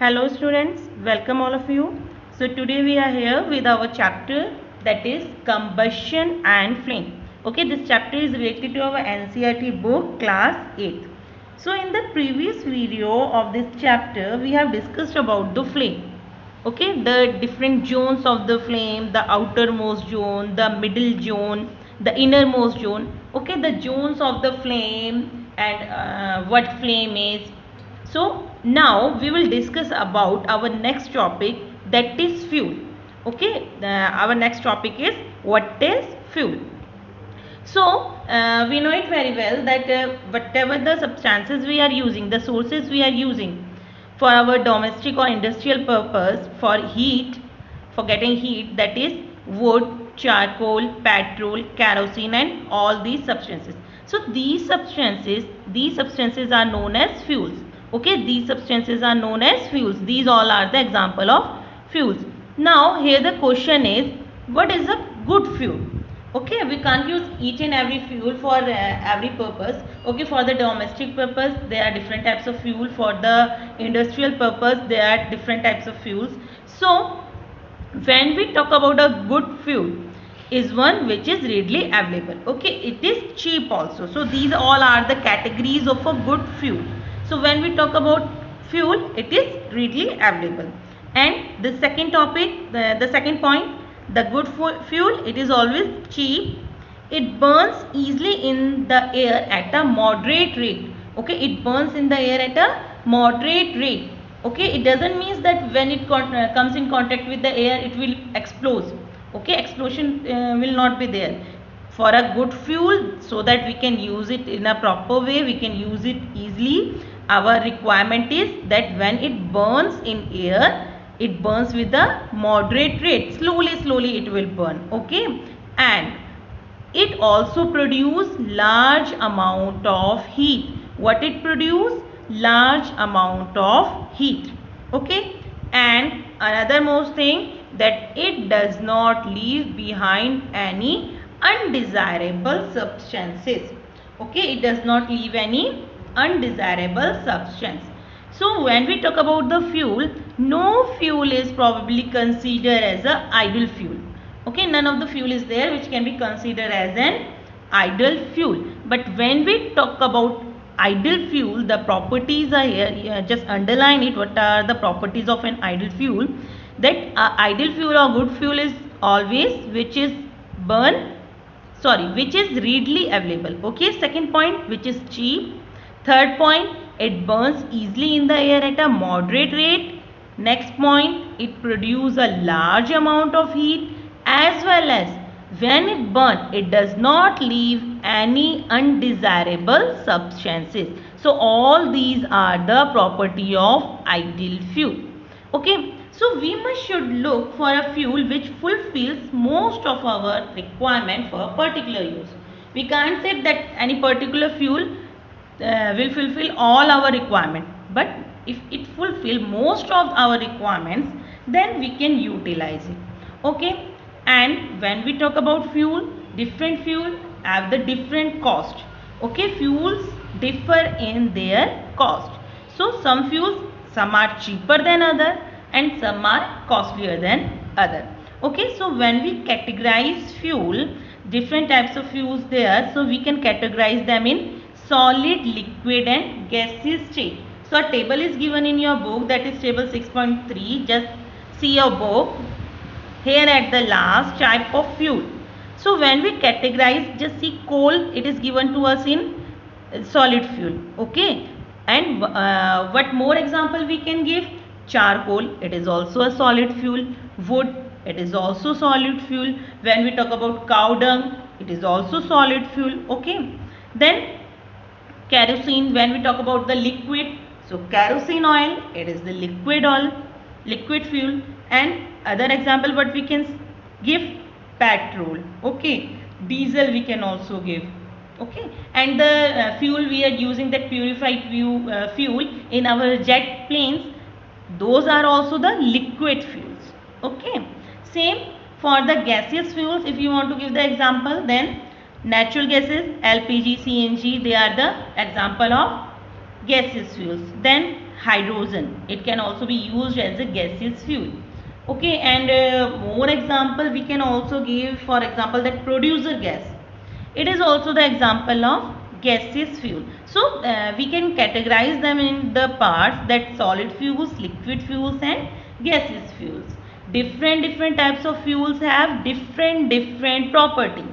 Hello students, welcome all of you. So today we are here with our chapter that is combustion and flame. Okay, this chapter is related to our NCERT book class 8th. So in the previous video of this chapter we have discussed about the flame. Okay, the different zones of the flame, the outermost zone, the middle zone, the innermost zone. Okay, the zones of the flame and what flame is. So now we will discuss about our next topic, that is fuel. Okay, our next topic is what is fuel. So we know it very well that whatever the substances we are using, the sources we are using for our domestic or industrial purpose for heat, for getting heat, that is wood, charcoal, petrol, kerosene and all these substances. So these substances are known as fuels. Okay, these substances are known as fuels. These all are the example of fuels. Now here the question is, what is a good fuel? Okay, we can't use each and every fuel for every purpose. Okay, for the domestic purpose there are different types of fuel, for the industrial purpose there are different types of fuels. So when we talk about a good fuel, is one which is readily available. Okay, it is cheap also. So these all are the categories of a good fuel. So when we talk about fuel, it is readily available. And the second topic, the second point, the good fuel, it is always cheap. It burns easily in the air at a moderate rate. Okay, it burns in the air at a moderate rate. Okay, it doesn't mean that when it comes in contact with the air it will explode. Okay, explosion will not be there. For a good fuel, so that we can use it in a proper way, we can use it easily, our requirement is that when it burns in air, it burns with a moderate rate. Slowly it will burn. Okay, and it also produce large amount of heat. What it produce? Large amount of heat. Okay, and another most thing, that it does not leave behind any undesirable substances. Okay, it does not leave any undesirable substance. So when we talk about the fuel, no fuel is probably considered as an ideal fuel. Okay, none of the fuel is there which can be considered as an ideal fuel. But when we talk about ideal fuel, the properties are here. Just underline it. What are the properties of an ideal fuel? That ideal fuel or good fuel is always which is readily available. Okay, second point, which is cheap. Third point, it burns easily in the air at a moderate rate. Next point, it produces a large amount of heat, as well as when it burns, it does not leave any undesirable substances. So all these are the property of ideal fuel. Okay, so we should look for a fuel which fulfills most of our requirement for a particular use. We can't say that any particular fuel will fulfill all our requirement, but if it fulfill most of our requirements, then we can utilize it. Okay, and when we talk about fuel, different fuel have the different cost. Okay, fuels differ in their cost. So some fuels, some are cheaper than other and some are costlier than other. Okay, so when we categorize fuel, different types of fuels there, so we can categorize them in solid, liquid and gaseous state. So a table is given in your book, that is table 6.3. Just see your book. Here at the last, type of fuel. So when we categorize, just see coal, it is given to us in solid fuel. Okay, and what more example we can give? Charcoal, it is also a solid fuel. Wood, it is also solid fuel. When we talk about cow dung, it is also solid fuel. Okay, then kerosene, when we talk about the liquid, so kerosene oil, it is the liquid oil, liquid fuel. And other example what we can give? Petrol. Okay, diesel we can also give. Okay, and the fuel we are using, that purified fuel in our jet planes, those are also the liquid fuels. Okay, same for the gaseous fuels. If you want to give the example, then natural gases, LPG, CNG, they are the example of gaseous fuels. Then hydrogen. It can also be used as a gaseous fuel. Okay, and more example we can also give, for example, that producer gas. It is also the example of gaseous fuel. So we can categorize them in the parts that solid fuels, liquid fuels and gaseous fuels. Different types of fuels have different property.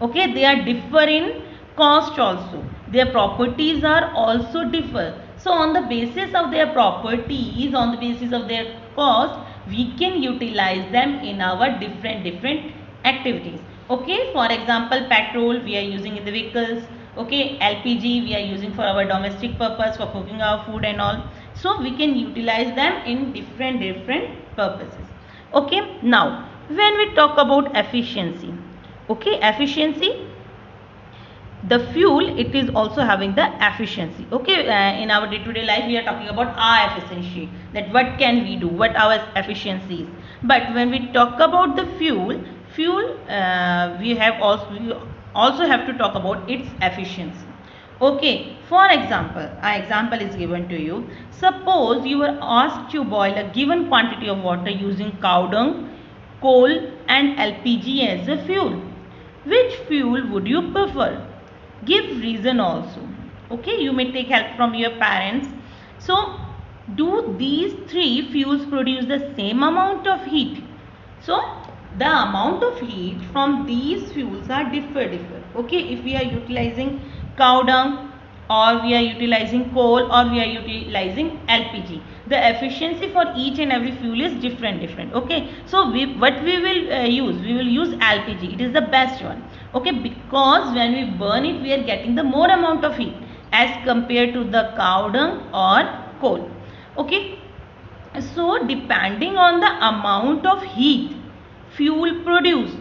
Okay, they are differ in cost also. Their properties are also differ. So on the basis of their properties, on the basis of their cost, we can utilize them in our different activities. Okay, for example, petrol we are using in the vehicles. Okay, LPG we are using for our domestic purpose, for cooking our food and all. So we can utilize them in different purposes. Okay, now when we talk about efficiency, okay, efficiency, the fuel, it is also having the efficiency. Okay, in our day-to-day life we are talking about our efficiency, that what can we do, what our efficiency is. But when we talk about the fuel, we also have to talk about its efficiency. Okay, for example, an example is given to you. Suppose you were asked to boil a given quantity of water using cow dung, coal and LPG as a fuel. Which fuel would you prefer? Give reason also. Okay, you may take help from your parents. So, do these three fuels produce the same amount of heat? So, the amount of heat from these fuels are differ. Okay, if we are utilizing cow dung, or we are utilizing coal, or we are utilizing LPG, the efficiency for each and every fuel is different. Okay, so what we will use, we will use LPG. It is the best one. Okay, because when we burn it, we are getting the more amount of heat as compared to the cow dung or coal. Okay, so depending on the amount of heat fuel produced,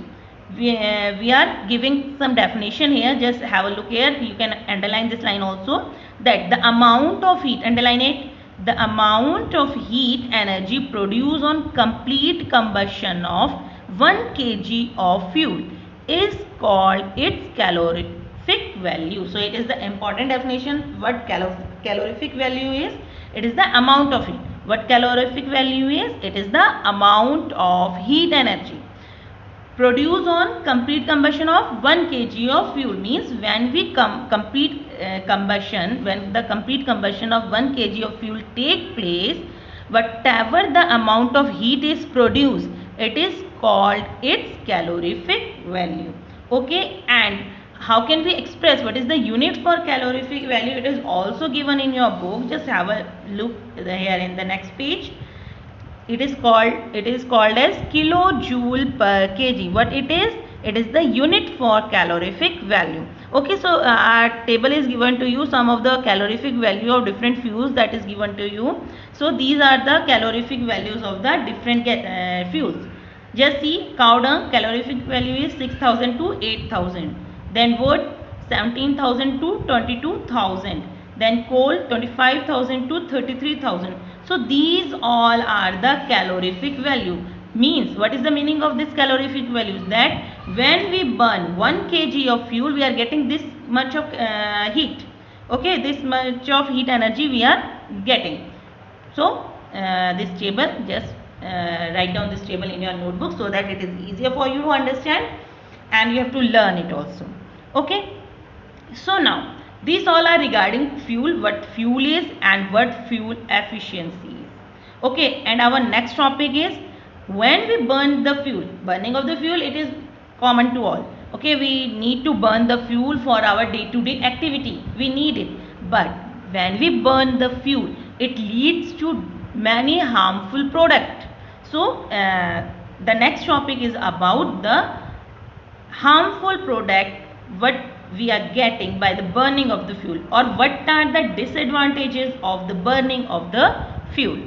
we are giving some definition here. Just have a look here. You can underline this line also, that the amount of heat, underline it, the amount of heat energy produced on complete combustion of 1 kg of fuel is called its calorific value. So it is the important definition. What calorific value is? It is the amount of heat. What calorific value is? It is the amount of heat energy produced on complete combustion of 1 kg of fuel. Means when we complete combustion, when the complete combustion of 1 kg of fuel take place, whatever the amount of heat is produced, it is called its calorific value. Okay, and how can we express, what is the unit for calorific value? It is also given in your book. Just have a look here in the next page. It is called as kilojoule per kg. What it is? It is the unit for calorific value. Okay, so our table is given to you, some of the calorific value of different fuels that is given to you. So these are the calorific values of the different fuels. Just see, cow dung calorific value is 6,000 to 8,000. Then wood 17,000 to 22,000. Then coal 25,000 to 33,000. So these all are the calorific value. Means, what is the meaning of this calorific value? That when we burn 1 kg of fuel, we are getting this much of heat. Okay, this much of heat energy we are getting. So this table, just write down this table in your notebook so that it is easier for you to understand, and you have to learn it also. Okay, so now these all are regarding fuel, what fuel is and what fuel efficiency is. Okay, and our next topic is when we burn the fuel. Burning of the fuel, it is common to all. Okay, we need to burn the fuel for our day-to-day activity. We need it. But when we burn the fuel, it leads to many harmful products. So the next topic is about the harmful product what we are getting by the burning of the fuel, or what are the disadvantages of the burning of the fuel.